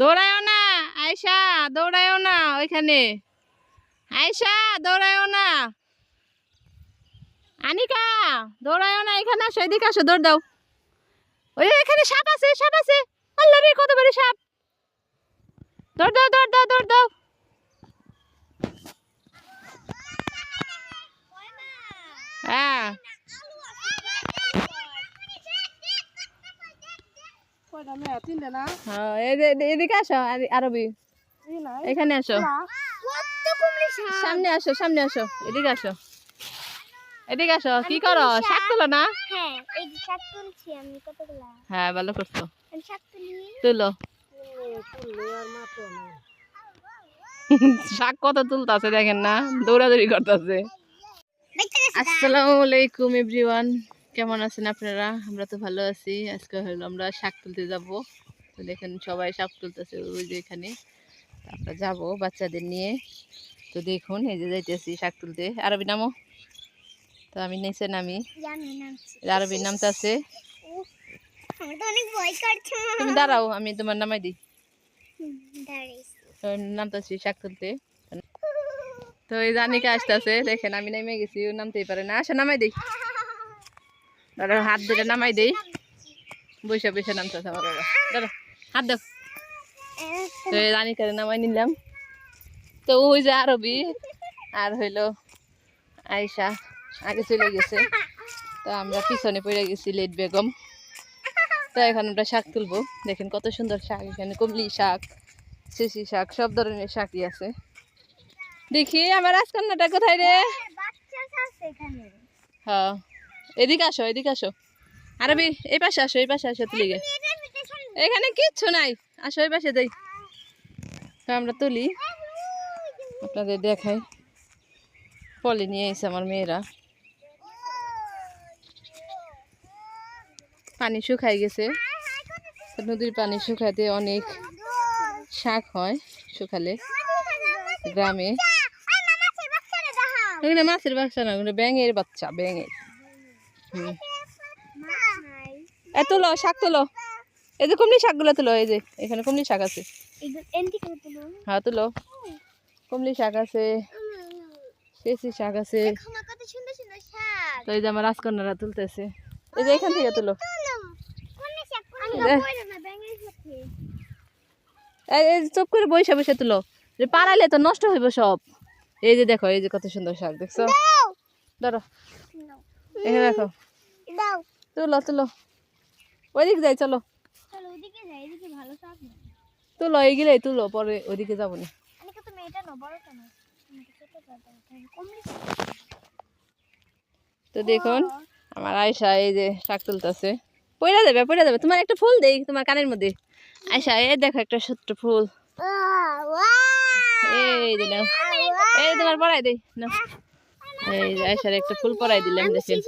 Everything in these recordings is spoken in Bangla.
দৌড়ায়ও না আয়শা, দৌড়ায়ও না ওইখানে। আয়শা দৌড়ায়ও না, আনিকা দৌড়ায়ও না, এখানে আসো, এদিকে আসো, দৌড় দাও। ওই এখানে সাপ আছে, সাপ আছে, আল্লাহ রে কত বড় সাপ। দৌড় দাও, দৌড় দাও, দৌড় দাও। হ্যাঁ এদিকে আসো আরবি, এখানে আসো, সামনে আসো, সামনে আসো, এদিকে আসো, এদিকে আসো। কি করো? শাক তোলো না? হ্যাঁ ভালো করছো, তুলো। শাক কত তুলতাছে দেখেন না, দৌড়াদৌড়ি করতেছে। আসসালামু আলাইকুম এভরিওয়ান, কেমন আছেন আপনারা? আমরা তো ভালো আছি। আজকে হলো আমরা শাক তুলতে যাব। তো দেখেন সবাই শাক তুলতেছে ওই যে এখানে, আমরা যাব বাচ্চাদের নিয়ে। তো দেখুন এই যে যাইতেছি শাক তুলতে। আরবি নামো। তো আমি নিচে নামি, আরবির নামতে আছে। তুমি দাঁড়াও, আমি তোমার নামাই দিই। নামতেছি শাক তুলতে। তো এই জানিকা আসতেছে, দেখেন আমি নেমে গেছি, ও নামতেই পারে না। আসা নামাই দিই, দাদা হাত ধরে নামাই দেই। বৈশা বৈশা নামতেছে আমার বাবা, দাদা হাত দাও। তো এই জানিকারে নামাই নিলাম। তো ওই যে আরবি আর হইলো আয়শা আগে চলে গেছে, তো আমরা পিছনে পড়ে গেছি, লেট বেগম। তো এখন আমরা শাক তুলবো। দেখেন কত সুন্দর শাক, এখানে কমলি শাক, শিশি শাক, সব ধরনের শাকই আছে। দেখি আমার রাজকন্যাটা কোথায় রে? হ্যাঁ এদিকে আসো, এদিকে আসো আরবি, এই পাশে আসো, এই পাশে আসো, তুলি গে। এখানে কিচ্ছু নাই, আসো এই পাশে যাই। তো আমরা তুলি, আপনাদের দেখাই। পলি নিয়ে এসে আমার মেয়েরা, পানি শুকাই গেছে। নদীর পানি শুকাতে অনেক শাক হয় শুকালে গ্রামে। এখানে মাছের বাচ্চা না, ব্যাঙের বাচ্চা, ব্যাঙের। তুলো শাক, তুলো, এই যে কুমড়ি শাকগুলো তুলো, এই যে এখানে কুমড়ি শাক আছে। হ্যাঁ তুলো, কুমড়ি শাক আছে, শেষি শাক আছে। তো এই যে আমার রাজকন্যারা তুলতেছে, এই যে এখান থেকে তুলো। এই চুপ করে বসে বসে তুলো, যে পাড়াইলে তো নষ্ট হইব সব। এই যে দেখো, এই যে কত সুন্দর শাক দেখছো। ধরো এখানে দেখো, তুলো তুলো, ওইদিকে যাই, চলো তুলো, এইগুলাই তুলো, পরে ওইদিকে যাবো না। তো দেখুন আমার আয়শা এই যে শাক তুলতেছে। পড়ে যাবে, পড়ে যাবে, তোমার একটা ফুল দেই তোমার কানের মধ্যে। আয়শা এই দেখো একটা ছোট্ট ফুল, এই যে নাও, এই তোমার পরাই দেই না। এই যে আয়শার একটা ফুল পরাই দিলাম, দেখেন।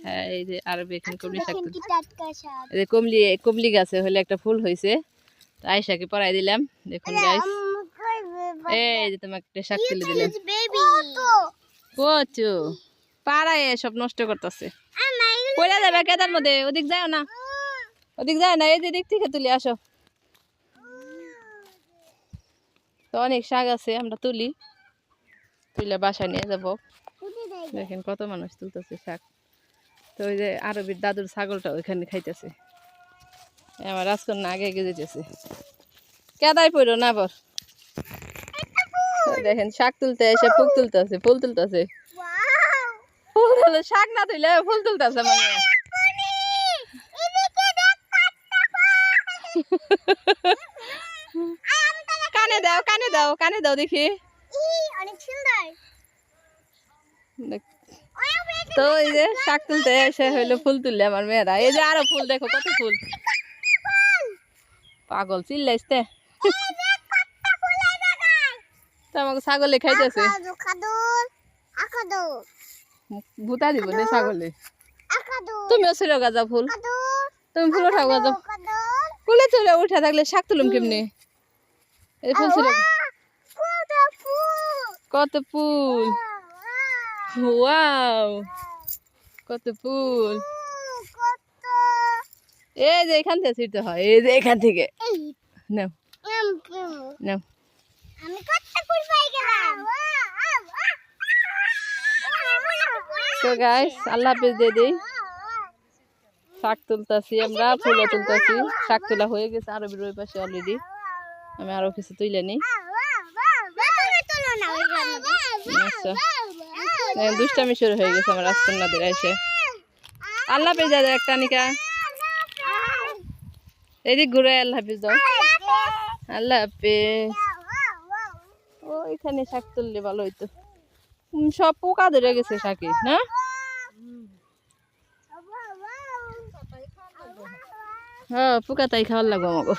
হ্যাঁ এই যে আরবি এখানে কমলি শাক, এই যে কমলি গাছে হলে একটা ফুল হয়েছে, তো আয়শাকে পরাই দিলাম। দেখুন গাইস, এই যে তোমাকে একটা শাক তুলে দিলাম। কচু পাড়ায় সব নষ্ট করতেছে, পড়ে যাবে কেদার মধ্যে। ওদিক যাও না, ওদিক যায় না, এই যে দিক থেকে তুলে আসো। তো অনেক শাক আছে, আমরা তুলি, তুলে বাসায় নিয়ে যাবো। দেখেন কত মানুষ তুলতেছে শাক। তো ওই যে আরবির দাদুর ছাগলটা ওইখানে খাইতেছে, আমার রাজকন্যা আগে এগিয়ে যেতেছে। কেদাই পড়ো না আবার। দেখেন শাক তুলতে এসে ফুল তুলতেছে, ফুল তুলতেছে, ফুল তুলে শাক না তুলে ফুল তুলতেছে মানে। কানে দাও, কানে দাও, কানে দাও দেখি। তো এই যে শাক তুলতে এসে হইলো ফুল তুললে আমার মেয়েরা। এই যে আরো ফুল, দেখো কত ফুল। পাগল চিল্লাইছে, তো আমাকে ছাগলে খাইতেছে। ভুতা দিব না ছাগলে। তুমিও ছিল গাজা ফুল, তুমি ফুল উঠাও গাজা। কুলে চলে উঠে থাকলে শাক তুলুম কেমনি? এই ফুল ছিল, কত ফুল, ওয়াও কত ফুল। এই যে এখান থেকে ছিঁড়তে হয়, এই যে এখান থেকে নাও নাও। তো গাইস আল্লাহ হাফেজ দিয়ে দিই। শাক তুলতাছি, আমরা ফুলও তুলতাছি। শাক তোলা হয়ে গেছে আরবির ওই পাশে অলরেডি। আমি আরো কিছু তুলে নিই। আচ্ছা দুষ্টামি শুরু হয়ে গেছে আমার রাজকন্যাদের এসে। আল্লাহ হাফেজ দাদা একটা নিকা এদিক ঘুরে আল্লাহ হাফেজ দাও। আল্লাহ হাফেজ। ও এখানে শাক তুললে ভালো হইতো। সব পোকা ধরে গেছে শাকে না? হ্যাঁ পোকা তাই খাওয়ার লাগবো আমাকে।